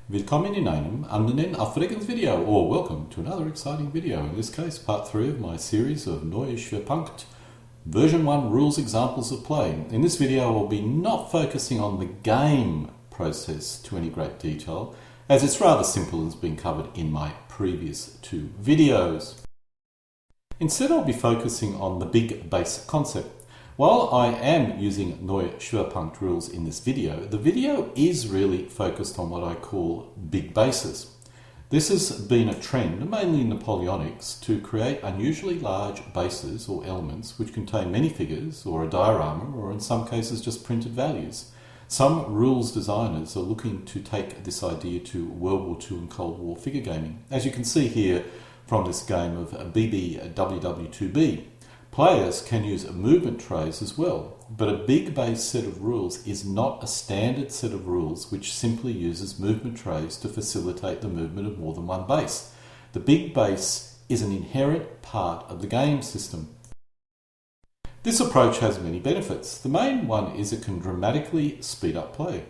Willkommen in einem anderen aufregenden video, or welcome to another exciting video. In this case, part 3 of my series of Neu-Schwerpunkt version 1 rules examples of play. In this video, I will be not focusing on the game process to any great detail, as it's rather simple and has been covered in my previous 2 videos. Instead, I'll be focusing on the big base concept. While I am using Neu-Schwerpunkt rules in this video, the video is really focused on what I call big bases. This has been a trend, mainly in Napoleonics, to create unusually large bases or elements which contain many figures or a diorama, or in some cases just printed values. Some rules designers are looking to take this idea to World War II and Cold War figure gaming, as you can see here from this game of WW2. Players can use movement trays as well, but a big base set of rules is not a standard set of rules which simply uses movement trays to facilitate the movement of more than one base. The big base is an inherent part of the game system. This approach has many benefits. The main one is it can dramatically speed up play.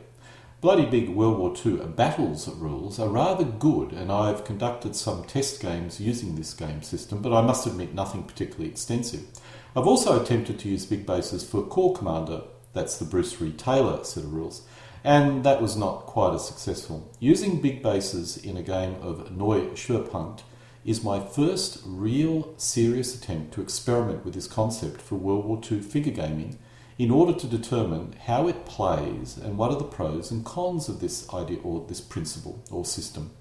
Bloody big World War II battles rules are rather good, and I've conducted some test games using this game system, but I must admit nothing particularly extensive. I've also attempted to use big bases for Corps Commander, that's the Bruce Taylor set of rules, and that was not quite as successful. Using big bases in a game of Neu-Schwerpunkt is my first real serious attempt to experiment with this concept for World War II figure gaming, in order to determine how it plays and what are the pros and cons of this idea or this principle or system.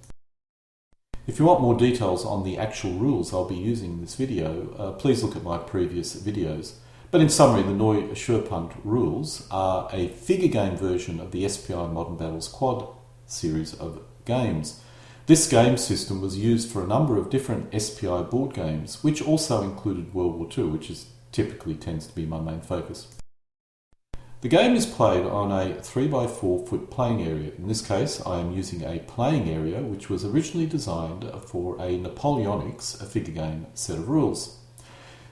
If you want more details on the actual rules I'll be using in this video, please look at my previous videos. But in summary, the Neu-Schwerpunkt rules are a figure game version of the SPI Modern Battles Quad series of games. This game system was used for a number of different SPI board games, which also included World War II, which typically tends to be my main focus. The game is played on a 3x4 foot playing area. In this case, I am using a playing area which was originally designed for a Napoleonics figure game set of rules.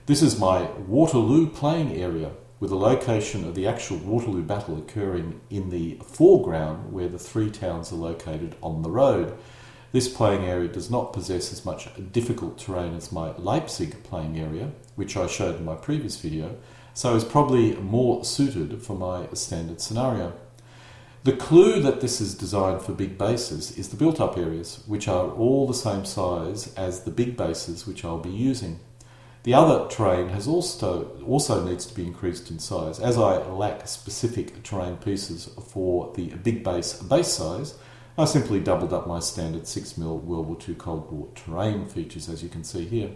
This is my Waterloo playing area, with the location of the actual Waterloo battle occurring in the foreground where the 3 towns are located on the road. This playing area does not possess as much difficult terrain as my Leipzig playing area, which I showed in my previous video, so is probably more suited for my standard scenario. The clue that this is designed for big bases is the built-up areas, which are all the same size as the big bases which I'll be using. The other terrain has also needs to be increased in size. As I lack specific terrain pieces for the big base size, I simply doubled up my standard 6mm World War II Cold War terrain features, as you can see here.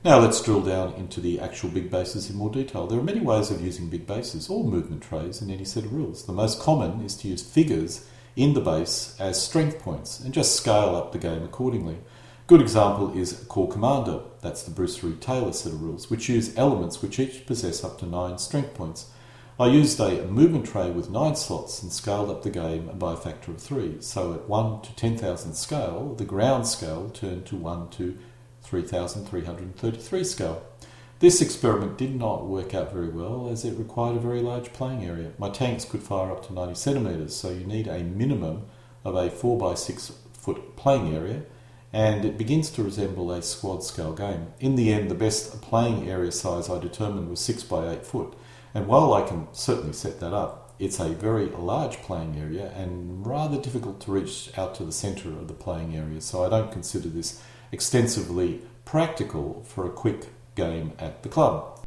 Now let's drill down into the actual big bases in more detail. There are many ways of using big bases or movement trays in any set of rules. The most common is to use figures in the base as strength points and just scale up the game accordingly. A good example is Corps Commander, that's the Bruce Taylor set of rules, which use elements which each possess up to 9 strength points. I used a movement tray with 9 slots and scaled up the game by a factor of 3. So at 1 to 10,000 scale, the ground scale turned to 1 to 3,333 scale. This experiment did not work out very well, as it required a very large playing area. My tanks could fire up to 90 centimetres, so you need a minimum of a 4x6 foot playing area, and it begins to resemble a squad scale game. In the end, the best playing area size I determined was 6x8 foot, and while I can certainly set that up, it's a very large playing area and rather difficult to reach out to the centre of the playing area, so I don't consider this extensively practical for a quick game at the club.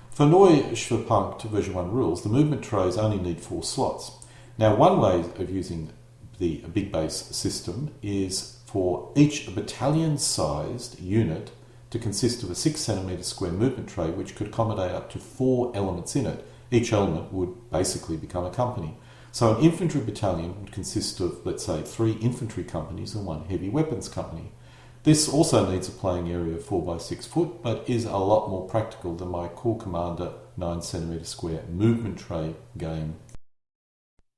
For Neu-Schwerpunkt version 1 rules, the movement trays only need 4 slots. Now, one way of using the big base system is for each battalion-sized unit to consist of a 6 cm square movement tray which could accommodate up to 4 elements in it. Each element would basically become a company. So an infantry battalion would consist of, let's say, 3 infantry companies and 1 heavy weapons company. This also needs a playing area of 4x6 foot, but is a lot more practical than my Corps Commander 9 cm square movement tray game.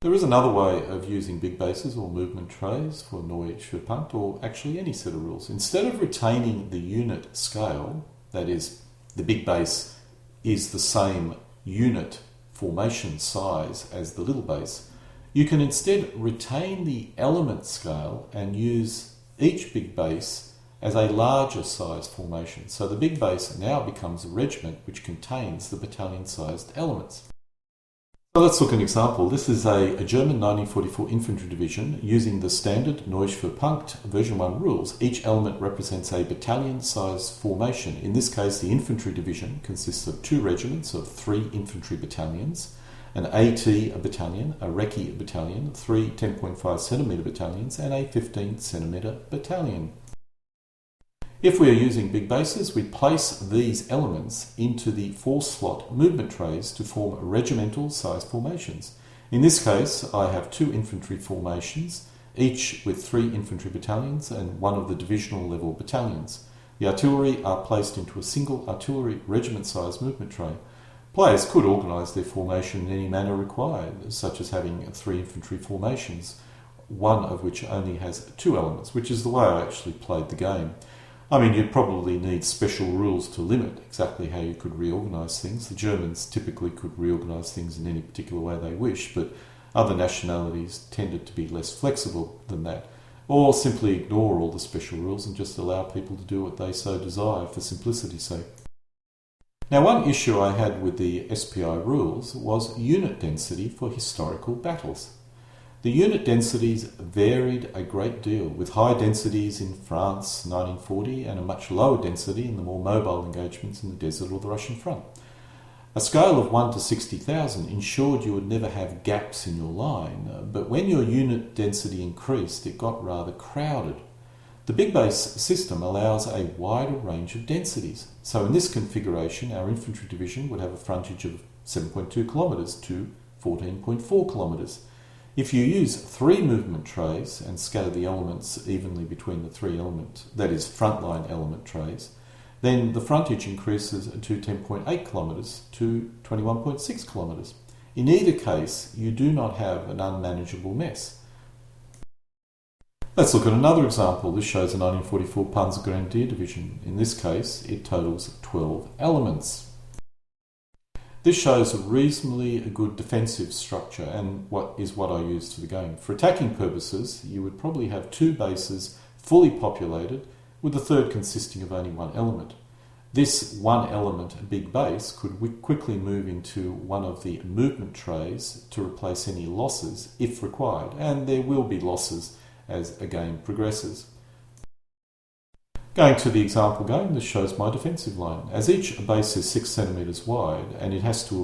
There is another way of using big bases or movement trays for Neu-Schwerpunkt, or actually any set of rules. Instead of retaining the unit scale, that is, the big base is the same unit formation size as the little base, You can instead retain the element scale and use each big base as a larger size formation. So the big base now becomes a regiment which contains the battalion-sized elements. So let's look at an example. This is a German 1944 infantry division using the standard Neu-Schwerpunkt version 1 rules. Each element represents a battalion-sized formation. In this case, the infantry division consists of 2 regiments of 3 infantry battalions, an AT battalion, a Recce battalion, 3 10.5 centimetre battalions, and a 15 centimetre battalion. If we are using big bases, we place these elements into the 4-slot movement trays to form regimental size formations. In this case, I have 2 infantry formations, each with 3 infantry battalions and 1 of the divisional level battalions. The artillery are placed into a single artillery regiment size movement tray. Players could organise their formation in any manner required, such as having 3 infantry formations, one of which only has 2 elements, which is the way I actually played the game. I mean, you'd probably need special rules to limit exactly how you could reorganise things. The Germans typically could reorganise things in any particular way they wish, but other nationalities tended to be less flexible than that, or simply ignore all the special rules and just allow people to do what they so desire for simplicity's sake. Now, one issue I had with the SPI rules was unit density for historical battles. The unit densities varied a great deal, with high densities in France 1940 and a much lower density in the more mobile engagements in the desert or the Russian front. A scale of 1 to 60,000 ensured you would never have gaps in your line, but when your unit density increased, it got rather crowded. The big base system allows a wider range of densities. So in this configuration, our infantry division would have a frontage of 7.2 kilometres to 14.4 kilometres. If you use 3 movement trays and scatter the elements evenly between the 3 element, that is frontline element trays, then the frontage increases to 10.8 kilometres to 21.6 kilometres. In either case, you do not have an unmanageable mess. Let's look at another example. This shows a 1944 Panzergrenadier division. In this case, it totals 12 elements. This shows a reasonably good defensive structure and what I used for the game. For attacking purposes, you would probably have 2 bases fully populated, with the third consisting of only 1 element. This 1 element big base could quickly move into one of the movement trays to replace any losses if required, and there will be losses as a game progresses. Going to the example game, this shows my defensive line. As each base is 6 centimetres wide and you have to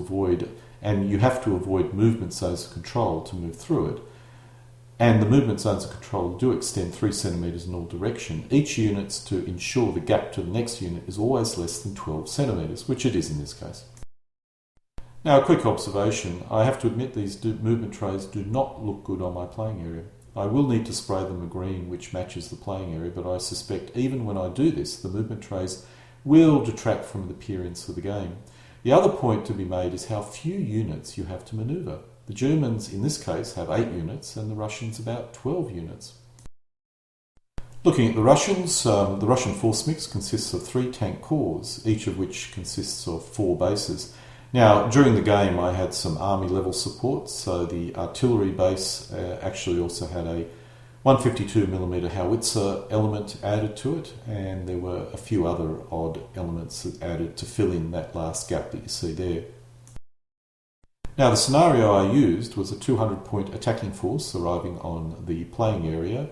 avoid movement zones of control to move through it, and the movement zones of control do extend 3 centimetres in all directions, each unit to ensure the gap to the next unit is always less than 12 centimetres, which it is in this case. Now, a quick observation. I have to admit these movement trays do not look good on my playing area. I will need to spray them a green which matches the playing area, but I suspect even when I do this, the movement trays will detract from the appearance of the game. The other point to be made is how few units you have to manoeuvre. The Germans in this case have 8 units and the Russians about 12 units. Looking at the Russian force mix consists of 3 tank corps, each of which consists of 4 bases. Now, during the game I had some army level support, so the artillery base actually also had a 152mm howitzer element added to it, and there were a few other odd elements that added to fill in that last gap that you see there. Now, the scenario I used was a 200-point attacking force arriving on the playing area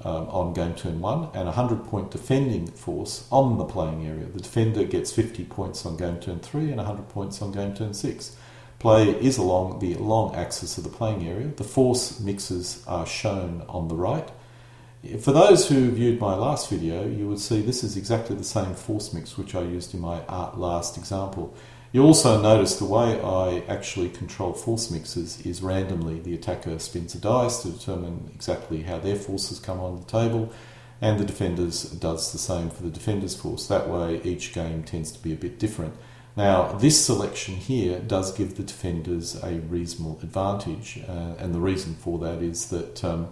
on game turn 1, and a 100-point defending force on the playing area. The defender gets 50 points on game turn 3 and 100 points on game turn 6. Play is along the long axis of the playing area. The force mixes are shown on the right. For those who viewed my last video, you would see this is exactly the same force mix which I used in my last example. You also notice the way I actually control force mixes is randomly. The attacker spins a dice to determine exactly how their forces come on the table, and the defenders does the same for the defender's force. That way each game tends to be a bit different. Now, this selection here does give the defenders a reasonable advantage, and the reason for that is that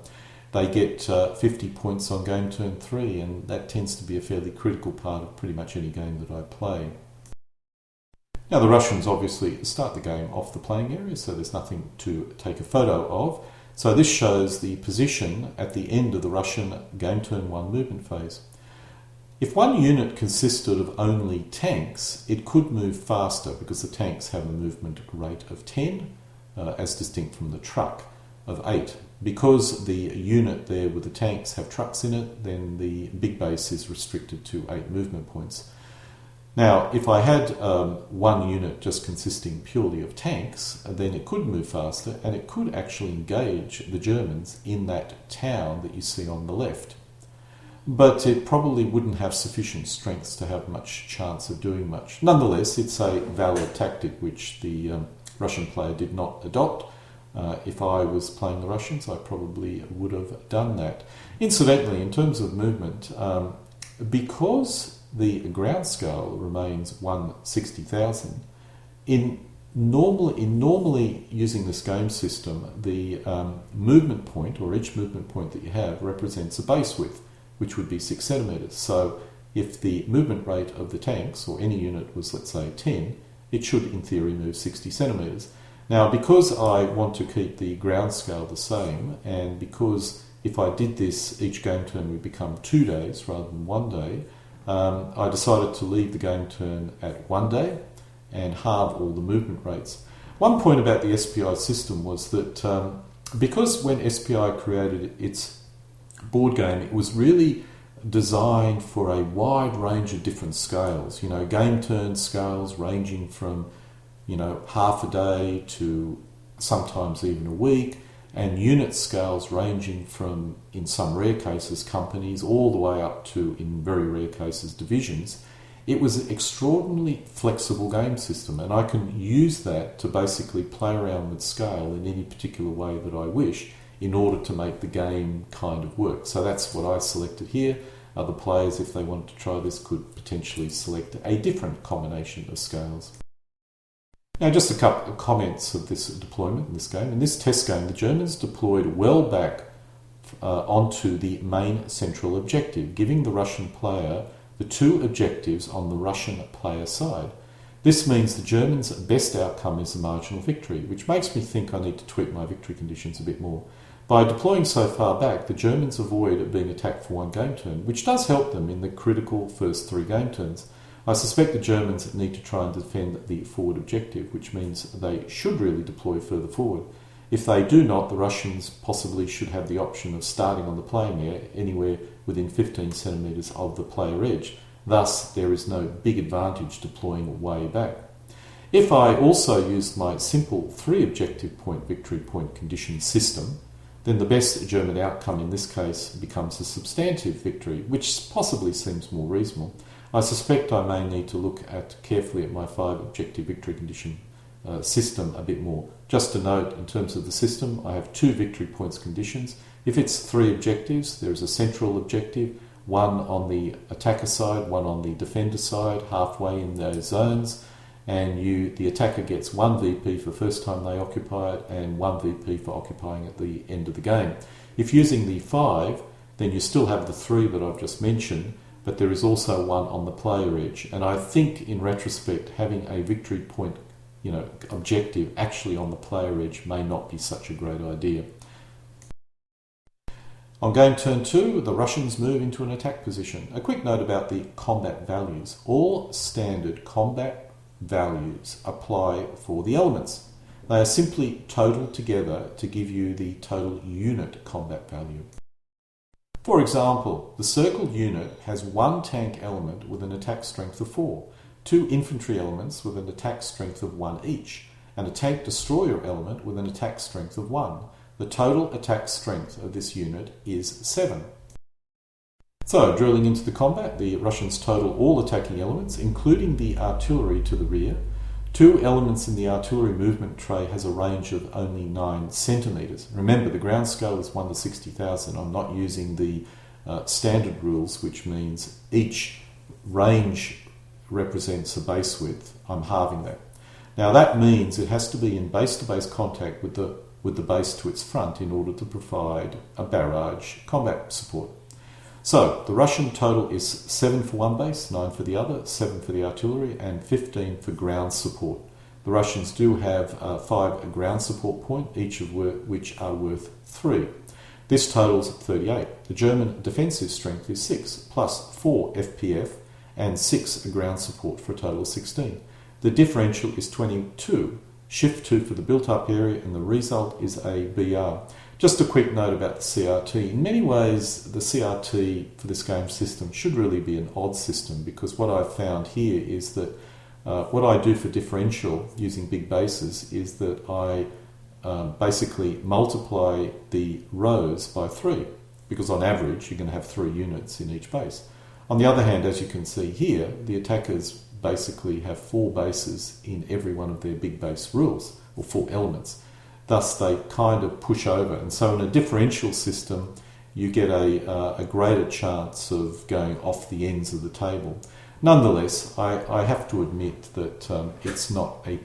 they get 50 points on game turn 3, and that tends to be a fairly critical part of pretty much any game that I play. Now, the Russians obviously start the game off the playing area, so there's nothing to take a photo of. So this shows the position at the end of the Russian game turn 1 movement phase. If one unit consisted of only tanks, it could move faster because the tanks have a movement rate of 10, as distinct from the truck of 8. Because the unit there with the tanks have trucks in it, then the big base is restricted to 8 movement points. Now, if I had one unit just consisting purely of tanks, then it could move faster and it could actually engage the Germans in that town that you see on the left. But it probably wouldn't have sufficient strength to have much chance of doing much. Nonetheless, it's a valid tactic which the Russian player did not adopt. If I was playing the Russians, I probably would have done that. Incidentally, in terms of movement, because the ground scale remains 1/60,000, normally using this game system, the movement point, or each movement point that you have, represents a base width, which would be 6 centimetres. So if the movement rate of the tanks, or any unit, was, let's say, 10, it should, in theory, move 60 centimetres. Now, because I want to keep the ground scale the same, and because if I did this, each game turn would become 2 days rather than 1 day, I decided to leave the game turn at 1 day and halve all the movement rates. One point about the SPI system was that because when SPI created its board game, it was really designed for a wide range of different scales. You know, game turn scales ranging from, you know, half a day to sometimes even a week, and unit scales ranging from, in some rare cases, companies, all the way up to, in very rare cases, divisions. It was an extraordinarily flexible game system, and I can use that to basically play around with scale in any particular way that I wish in order to make the game kind of work. So that's what I selected here. Other players, if they wanted to try this, could potentially select a different combination of scales. Now, just a couple of comments of this deployment in this game. In this test game, the Germans deployed well back onto the main central objective, giving the Russian player the 2 objectives on the Russian player side. This means the Germans' best outcome is a marginal victory, which makes me think I need to tweak my victory conditions a bit more. By deploying so far back, the Germans avoid being attacked for 1 game turn, which does help them in the critical first 3 game turns. I suspect the Germans need to try and defend the forward objective, which means they should really deploy further forward. If they do not, the Russians possibly should have the option of starting on the playing area anywhere within 15 centimetres of the player edge. Thus, there is no big advantage deploying way back. If I also used my simple 3 objective point victory point condition system, then the best German outcome in this case becomes a substantive victory, which possibly seems more reasonable. I suspect I may need to look carefully at my 5 objective victory condition system a bit more. Just to note, in terms of the system, I have 2 victory points conditions. If it's 3 objectives, there is a central objective, 1 on the attacker side, 1 on the defender side, halfway in those zones, and the attacker gets 1 VP for the first time they occupy it and 1 VP for occupying at the end of the game. If using the 5, then you still have the 3 that I've just mentioned, but there is also 1 on the player edge. And I think, in retrospect, having a victory point, objective actually on the player edge may not be such a great idea. On game turn 2, the Russians move into an attack position. A quick note about the combat values. All standard combat values apply for the elements. They are simply totaled together to give you the total unit combat value. For example, the circled unit has 1 tank element with an attack strength of 4, 2 infantry elements with an attack strength of 1 each, and a tank destroyer element with an attack strength of 1. The total attack strength of this unit is 7. So, drilling into the combat, the Russians total all attacking elements, including the artillery to the rear. 2 elements in the artillery movement tray has a range of only 9 centimetres. Remember, the ground scale is 1/60,000. I'm not using the standard rules, which means each range represents a base width. I'm halving that. Now, that means it has to be in base-to-base contact with the base to its front in order to provide a barrage combat support. So, the Russian total is 7 for one base, 9 for the other, 7 for the artillery, and 15 for ground support. The Russians do have 5 ground support points, each of which are worth 3. This totals 38. The German defensive strength is 6, plus 4 FPF and 6 ground support for a total of 16. The differential is 22. Shift 2 for the built-up area, and the result is a BR. Just a quick note about the CRT. In many ways, the CRT for this game system should really be an odd system, because what I've found here is that what I do for differential using big bases is that I basically multiply the rows by 3, because on average you're going to have 3 units in each base. On the other hand, as you can see here, the attackers basically have 4 bases in every one of their big base rules, or 4 elements. Thus they kind of push over, and so in a differential system you get a greater chance of going off the ends of the table. Nonetheless, I have to admit that it's not a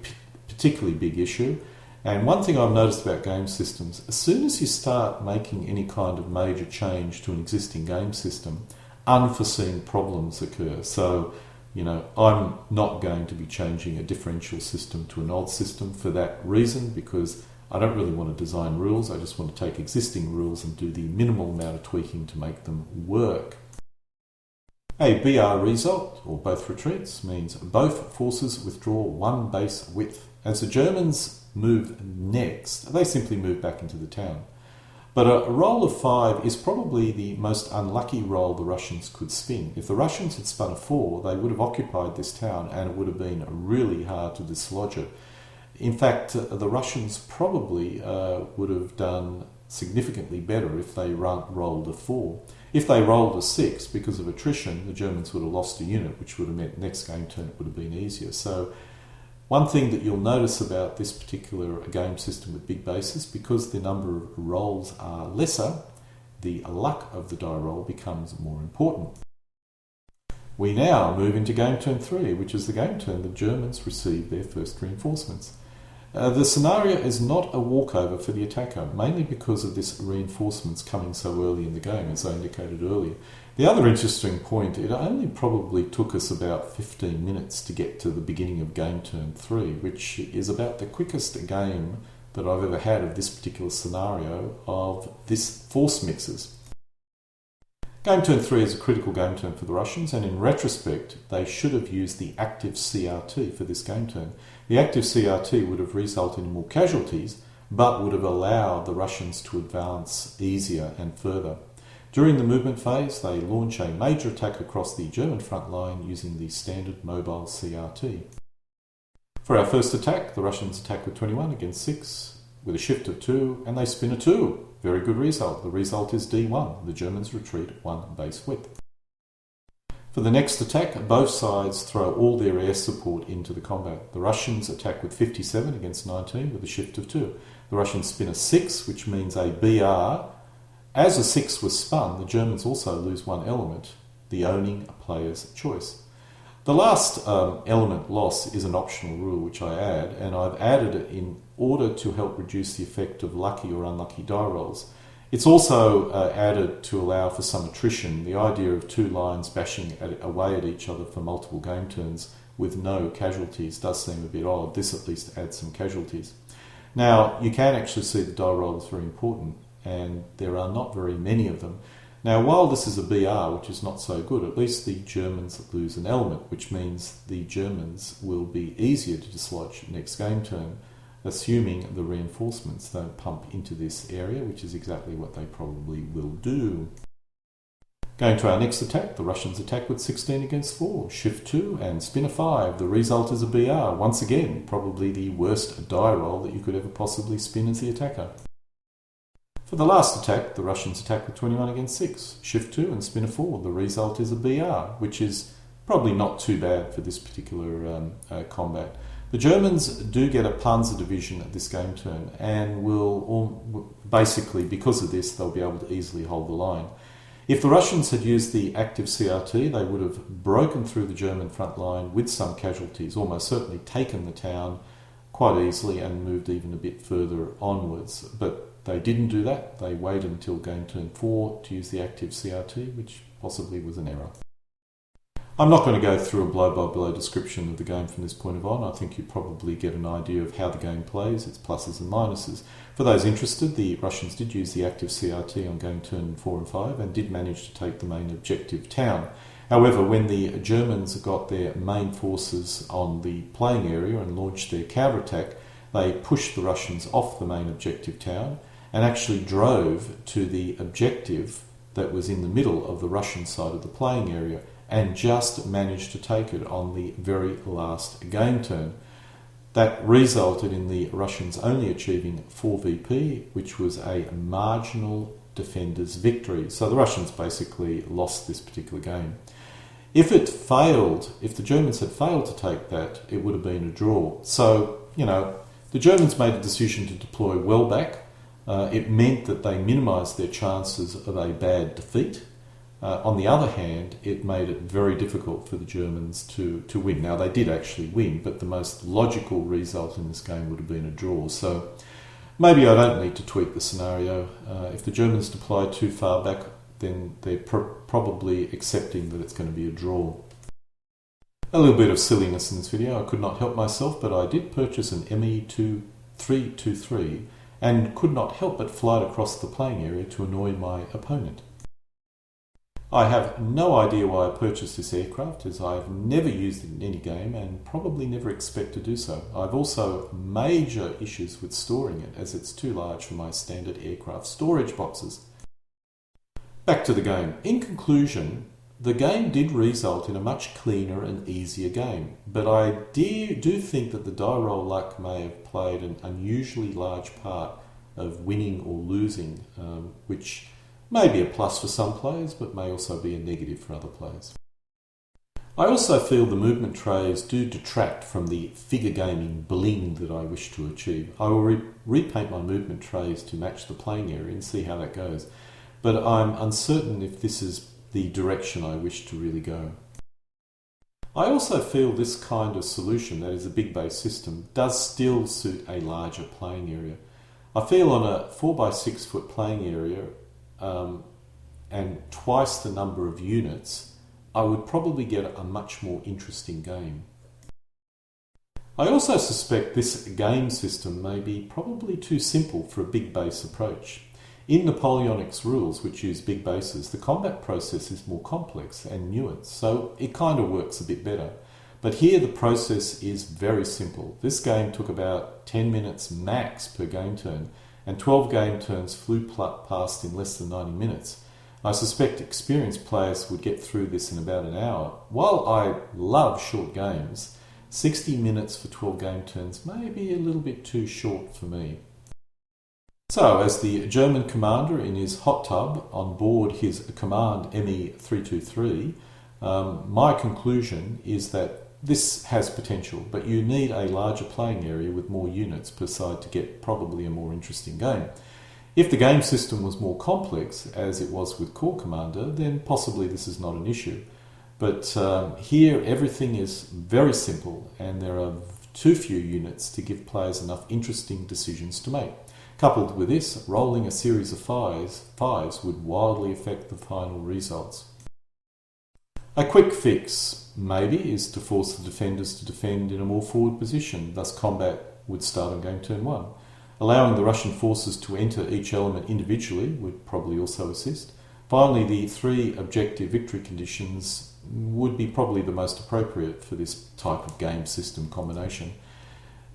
particularly big issue. And one thing I've noticed about game systems, as soon as you start making any kind of major change to an existing game system, unforeseen problems occur. So, I'm not going to be changing a differential system to an odd system for that reason, because I don't really want to design rules. I just want to take existing rules and do the minimal amount of tweaking to make them work. A BR result, or both retreats, means both forces withdraw 1 base width. As the Germans move next, they simply move back into the town. But a roll of 5 is probably the most unlucky roll the Russians could spin. If the Russians had spun a 4, they would have occupied this town, and it would have been really hard to dislodge it. In fact, the Russians probably would have done significantly better if they rolled a 4. If they rolled a 6, because of attrition, the Germans would have lost a unit, which would have meant next game turn it would have been easier. So one thing that you'll notice about this particular game system with big bases, because the number of rolls are lesser, the luck of the die roll becomes more important. We now move into game turn 3, which is the game turn the Germans receive their first reinforcements. The scenario is not a walkover for the attacker, mainly because of this reinforcements coming so early in the game, as I indicated earlier. The other interesting point, it only probably took us about 15 minutes to get to the beginning of game turn 3, which is about the quickest game that I've ever had of this particular scenario of this force mixes. Game turn 3 is a critical game turn for the Russians, and in retrospect they should have used the active CRT for this game turn. The active CRT would have resulted in more casualties, but would have allowed the Russians to advance easier and further. During the movement phase, they launch a major attack across the German front line using the standard mobile CRT. For our first attack, the Russians attack with 21 against 6, with a shift of 2, and they spin a 2. Very good result. The result is D1. The Germans retreat 1 base width. For the next attack, both sides throw all their air support into the combat. The Russians attack with 57 against 19 with a shift of 2. The Russians spin a 6, which means a BR. As a 6 was spun, the Germans also lose 1 element, the owning player's choice. The last element loss is an optional rule which I add, and I've added it in order to help reduce the effect of lucky or unlucky die rolls. It's also added to allow for some attrition. The idea of 2 lines bashing away at each other for multiple game turns with no casualties does seem a bit odd. This at least adds some casualties. Now, you can actually see the die roll is very important, and there are not very many of them. Now, while this is a BR, which is not so good, at least the Germans lose an element, which means the Germans will be easier to dislodge next game turn, assuming the reinforcements don't pump into this area, which is exactly what they probably will do. Going to our next attack, the Russians attack with 16 against 4, shift 2 and spin a 5. The result is a BR. Once again, probably the worst die roll that you could ever possibly spin as the attacker. For the last attack, the Russians attack with 21 against 6, shift 2 and spin a 4. The result is a BR, which is probably not too bad for this particular combat. The Germans do get a Panzer division at this game turn, and will basically, because of this, they'll be able to easily hold the line. If the Russians had used the active CRT, they would have broken through the German front line with some casualties, almost certainly taken the town quite easily and moved even a bit further onwards. But they didn't do that. They waited until game turn 4 to use the active CRT, which possibly was an error. I'm not going to go through a blow-by-blow description of the game from this point on. I think you probably get an idea of how the game plays, its pluses and minuses. For those interested, the Russians did use the active CRT on game turn 4 and 5 and did manage to take the main objective town. However, when the Germans got their main forces on the playing area and launched their counterattack, they pushed the Russians off the main objective town and actually drove to the objective that was in the middle of the Russian side of the playing area, and just managed to take it on the very last game turn. That resulted in the Russians only achieving 4 VP, which was a marginal defender's victory. So the Russians basically lost this particular game. If the Germans had failed to take that, it would have been a draw. So, the Germans made a decision to deploy well back. It meant that they minimised their chances of a bad defeat. On the other hand, it made it very difficult for the Germans to win. Now, they did actually win, but the most logical result in this game would have been a draw. So maybe I don't need to tweak the scenario. If the Germans deploy too far back, then they're probably accepting that it's going to be a draw. A little bit of silliness in this video. I could not help myself, but I did purchase an ME323 and could not help but fly it across the playing area to annoy my opponent. I have no idea why I purchased this aircraft, as I've never used it in any game and probably never expect to do so. I've also major issues with storing it, as it's too large for my standard aircraft storage boxes. Back to the game. In conclusion, the game did result in a much cleaner and easier game, but I do think that the die roll luck may have played an unusually large part of winning or losing, which may be a plus for some players, but may also be a negative for other players. I also feel the movement trays do detract from the figure gaming bling that I wish to achieve. I will repaint my movement trays to match the playing area and see how that goes, but I'm uncertain if this is the direction I wish to really go. I also feel this kind of solution, that is a big base system, does still suit a larger playing area. I feel on a 4x6 foot playing area and twice the number of units, I would probably get a much more interesting game. I also suspect this game system may be probably too simple for a big base approach. In Napoleonic's rules, which use big bases, the combat process is more complex and nuanced, so it kind of works a bit better. But here the process is very simple. This game took about 10 minutes max per game turn, and 12 game turns flew past in less than 90 minutes. I suspect experienced players would get through this in about an hour. While I love short games, 60 minutes for 12 game turns may be a little bit too short for me. So, as the German commander in his hot tub on board his command ME323, my conclusion is that this has potential, but you need a larger playing area with more units per side to get probably a more interesting game. If the game system was more complex, as it was with Corps Commander, then possibly this is not an issue. But here everything is very simple, and there are too few units to give players enough interesting decisions to make. Coupled with this, rolling a series of fives would wildly affect the final results. A quick fix, maybe, is to force the defenders to defend in a more forward position, thus combat would start on game turn 1. Allowing the Russian forces to enter each element individually would probably also assist. Finally, the 3 objective victory conditions would be probably the most appropriate for this type of game system combination.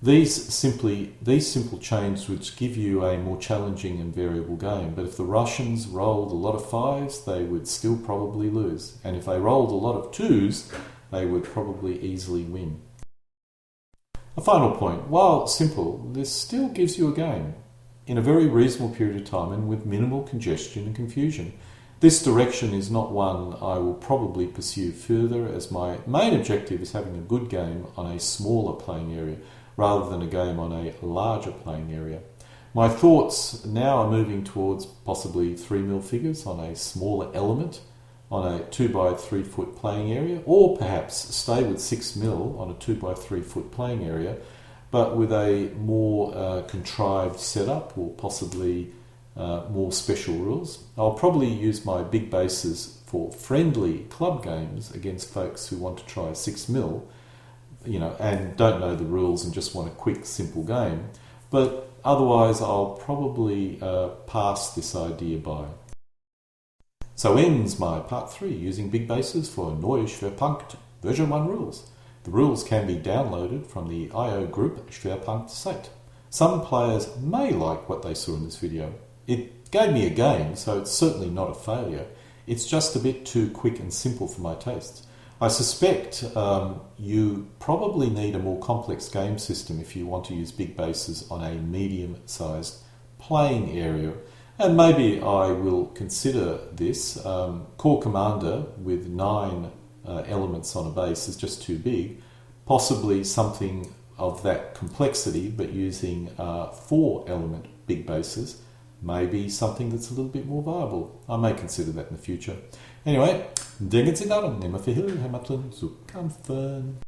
These simple changes would give you a more challenging and variable game, but if the Russians rolled a lot of 5s, they would still probably lose, and if they rolled a lot of 2s, they would probably easily win. A final point, while simple, this still gives you a game in a very reasonable period of time and with minimal congestion and confusion. This direction is not one I will probably pursue further, as my main objective is having a good game on a smaller playing area rather than a game on a larger playing area. My thoughts now are moving towards possibly 3mm figures on a smaller element on a 2x3 foot playing area, or perhaps stay with 6mm on a 2x3 foot playing area, but with a more contrived setup, or possibly more special rules. I'll probably use my big bases for friendly club games against folks who want to try 6mm, and don't know the rules and just want a quick, simple game. But otherwise, I'll probably pass this idea by. So ends my part 3 using big bases for Neu-Schwerpunkt version 1 rules. The rules can be downloaded from the IO group Schwerpunkt site. Some players may like what they saw in this video. It gave me a game, so it's certainly not a failure. It's just a bit too quick and simple for my tastes. I suspect you probably need a more complex game system if you want to use big bases on a medium-sized playing area. And maybe I will consider this. Core Commander with 9 elements on a base is just too big. Possibly something of that complexity, but using 4-element big bases, maybe something that's a little bit more viable. I may consider that in the future. Anyway, denken Sie daran, immer viel Heimatland zu kämpfen.